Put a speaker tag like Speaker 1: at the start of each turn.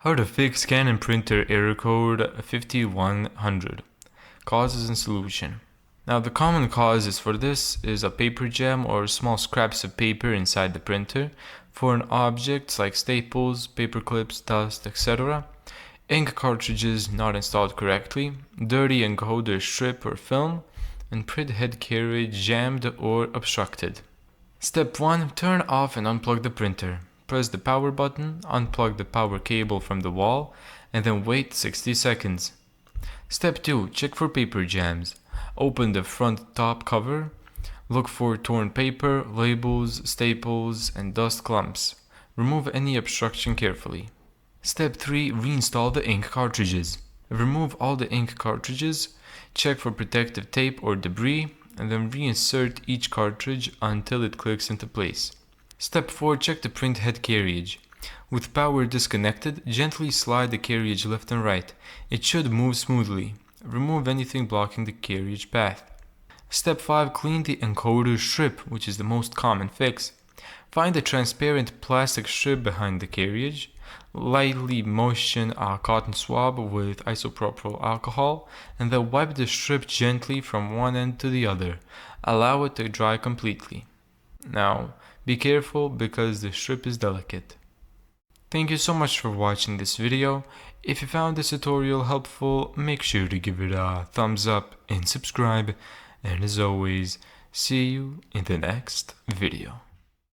Speaker 1: How to fix Canon printer error code 5100. Causes and solution. Now the common causes for this is a paper jam or small scraps of paper inside the printer, foreign objects like staples, paper clips, dust, etc., ink cartridges not installed correctly, dirty encoder strip or film, and print head carriage jammed or obstructed. Step 1. Turn off and unplug the printer. Press the power button, unplug the power cable from the wall, and then wait 60 seconds. Step 2. Check for paper jams. Open the front top cover. Look for torn paper, labels, staples, and dust clumps. Remove any obstruction carefully. Step 3. Reinstall the ink cartridges. Remove all the ink cartridges, check for protective tape or debris, and then reinsert each cartridge until it clicks into place. Step 4. Check the print head carriage. With power disconnected, gently slide the carriage left and right. It should move smoothly. Remove anything blocking the carriage path. Step 5. Clean the encoder strip, which is the most common fix. Find a transparent plastic strip behind the carriage. Lightly moisten a cotton swab with isopropyl alcohol and then wipe the strip gently from one end to the other. Allow it to dry completely. Now, be careful because the strip is delicate. Thank you so much for watching this video. If you found this tutorial helpful, make sure to give it a thumbs up and subscribe. And as always, see you in the next video.